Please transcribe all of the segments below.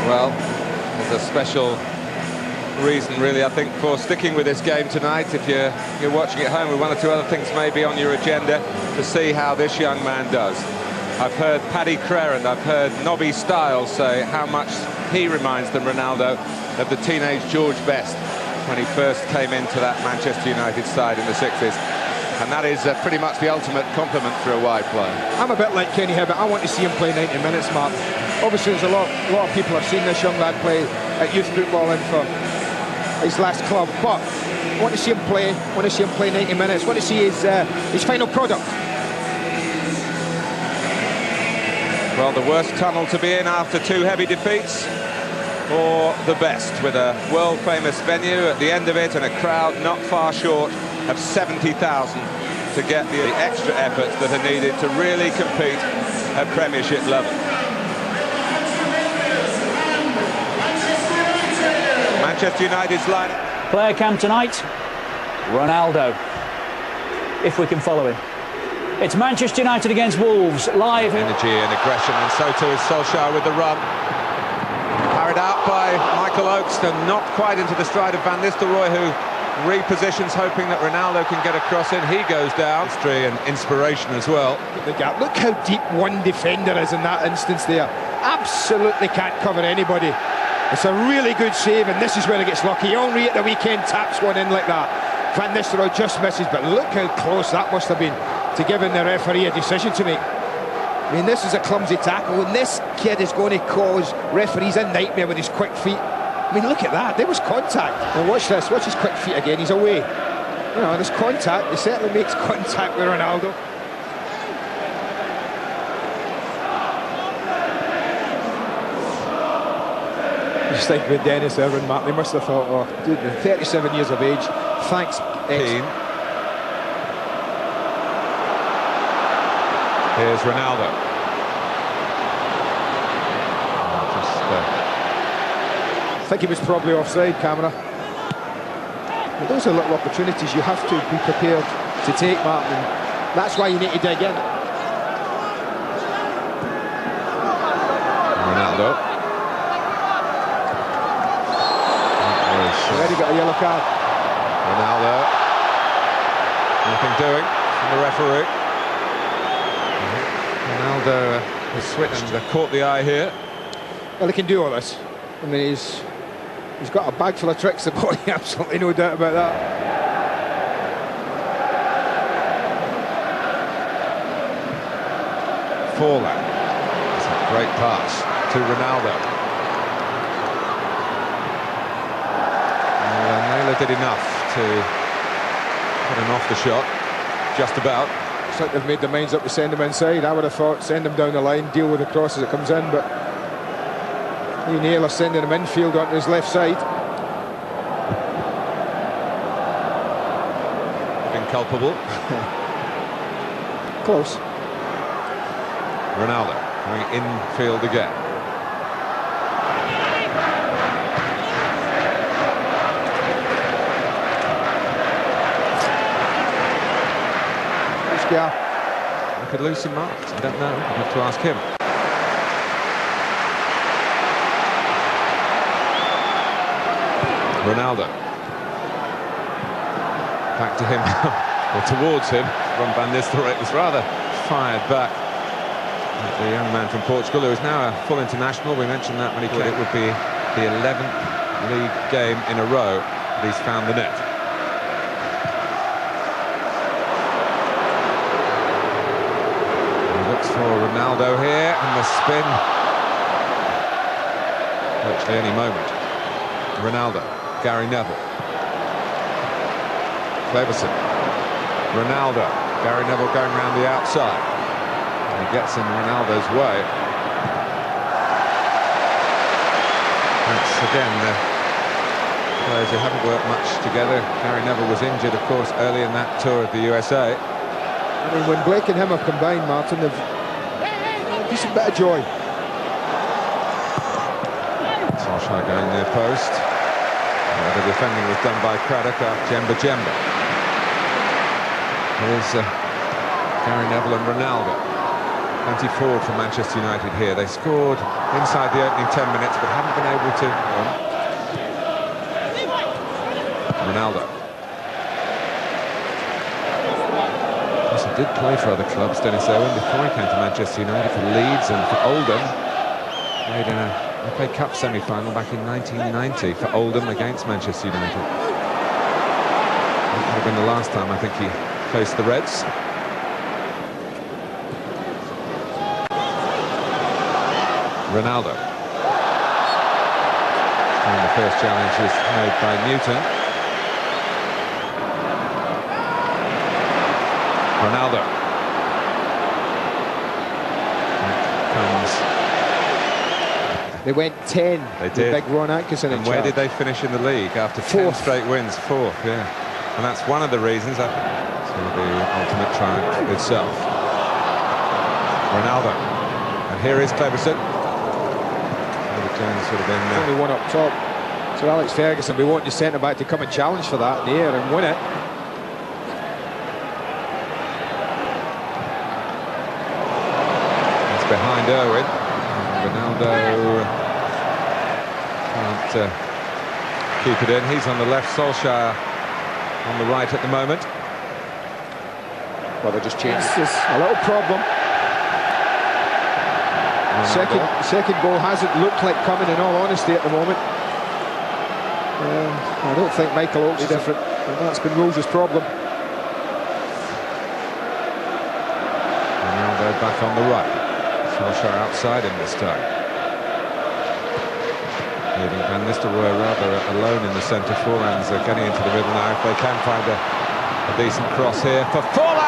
Well, there's a special reason, really, I think, for sticking with this game tonight. If you're watching at home with one or two other things maybe on your agenda, to see how this young man does. I've heard Paddy Crerand and I've heard Nobby Stiles say how much he reminds them, Ronaldo, of the teenage George Best when he first came into that Manchester United side in the 60s. And that is pretty much the ultimate compliment for a wide player. I'm a bit like Kenny Hibbert. I want to see him play 90 minutes, Mark. Obviously, there's a lot of people have seen this young lad play at youth football and for his last club, but I want to see him play. I want to see him play 90 minutes. I want to see his final product. Well, the worst tunnel to be in after two heavy defeats, or the best, with a world-famous venue at the end of it and a crowd not far short of 70,000 to get the extra efforts that are needed to really compete at Premiership level. Manchester United's line. Player cam tonight, Ronaldo, if we can follow him. It's Manchester United against Wolves, live. Energy and aggression, and so too is Solskjaer with the run. Carried out by Michael Oakes, and not quite into the stride of Van Nistelrooy, who repositions, hoping that Ronaldo can get a cross in. He goes down. History and inspiration as well. The gap. Look how deep one defender is in that instance there. Absolutely can't cover anybody. It's a really good save, and this is where he gets lucky. Henry at the weekend taps one in like that. Van Nistelrooy just misses, but look how close that must have been to giving the referee a decision to make. I mean, this is a clumsy tackle, and this kid is going to cause referees a nightmare with his quick feet. I mean, look at that. There was contact. And watch this. Watch his quick feet again. He's away. You know, there's contact. He certainly makes contact with Ronaldo. Just like with Dennis Irwin, Mark, they must have thought, oh, dude, 37 years of age. Thanks, Keane. Here's Ronaldo. I think he was probably offside, camera. But those are little opportunities you have to be prepared to take, Martin. That's why you need to dig in. Ronaldo. Already got a yellow card. Ronaldo. Nothing doing from the referee. Ronaldo has switched and caught the eye here. Well, he can do all this. I mean, he's got a bag full of tricks, the boy, absolutely no doubt about that. Forlan. It's a great pass to Ronaldo. Naylor did enough to put him off the shot, just about. It's like they've made their minds up to send him inside. I would have thought send him down the line, deal with the cross as it comes in, but Naylor sending him infield onto his left side. Been culpable. Close. Ronaldo going infield again. I could lose some marks. I don't know. I'd have to ask him. Ronaldo. Back to him, or towards him, from Van Nistelrooy. It was rather fired back at the young man from Portugal, who is now a full international. We mentioned that when he played. It would be the 11th league game in a row that he's found the net. For Ronaldo here, and the spin. Virtually any moment. Ronaldo, Gary Neville. Cleverson. Ronaldo, Gary Neville going round the outside. And he gets in Ronaldo's way. That's again the players who haven't worked much together. Gary Neville was injured, of course, early in that tour of the USA. I mean, when Blake and him have combined, Martin, they've just a bit of joy. Solskjaer going near post. The defending was done by Craddock after Jemba. Here's Gary Neville and Ronaldo. Plenty forward for Manchester United here. They scored inside the opening 10 minutes, but haven't been able to. Ronaldo. Yes, he did play for other clubs, Dennis Owen, before he came to Manchester United for Leeds and for Oldham. Played in a FA Cup semi-final back in 1990 for Oldham against Manchester United. That would have been the last time I think he faced the Reds. Ronaldo. And the first challenge is made by Newton. Ronaldo. Comes. They went 10. They did. Big Ron Atkinson. And where did they finish in the league after 10 straight wins? Fourth, yeah. And that's one of the reasons that the ultimate triumph itself. Ronaldo. And here is Cleverson. Sort of only one up top. So Alex Ferguson, we want the centre-back to come and challenge for that in the air and win it. It's behind Owen. Ronaldo can't keep it in. He's on the left, Solskjaer on the right at the moment. Well, they just changed. This is a little problem. Second goal hasn't looked like coming, in all honesty, at the moment. I don't think Michael Oakes is different, and that's been Rose's problem. Ronaldo back on the right. Solskjaer outside him this time. Leaving Van Nistelrooy rather alone in the centre. Forehands are getting into the middle now. If they can find a decent cross here for Forlan.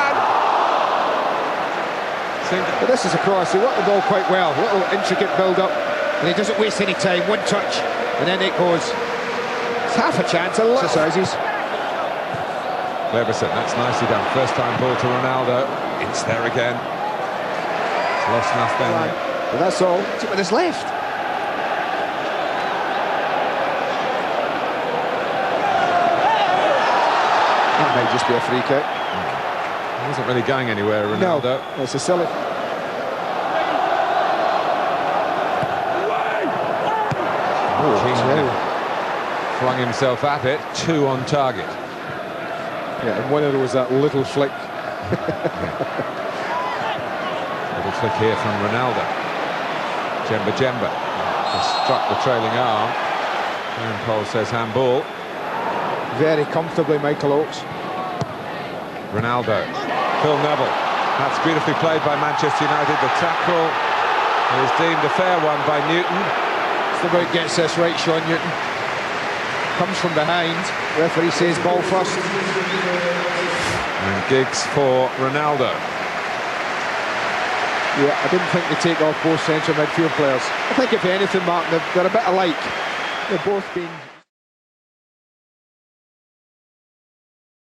But this is a cross. He worked the ball quite well. Little intricate build-up, and he doesn't waste any time. One touch, and then it goes. It's half a chance. A lot of exercises. Cleverson, that's nicely done. First time ball to Ronaldo. It's there again. It's lost nothing. But that's all. It's with his left. That might just be a free kick. He wasn't really going anywhere, Ronaldo. No, it's a silly. Flung himself at it, 2 on target. Yeah, and one of those that little flick. Little flick here from Ronaldo. Jemba just struck the trailing arm. And Paul says handball. Very comfortably, Michael Oakes. Ronaldo. Phil Neville. That's beautifully played by Manchester United. The tackle is deemed a fair one by Newton. Just about gets this right, Sean Newton. Comes from behind. Referee says ball first. And Giggs for Ronaldo. Yeah, I didn't think they take off both central midfield players. I think if anything, Martin, they're a bit alike. They're both being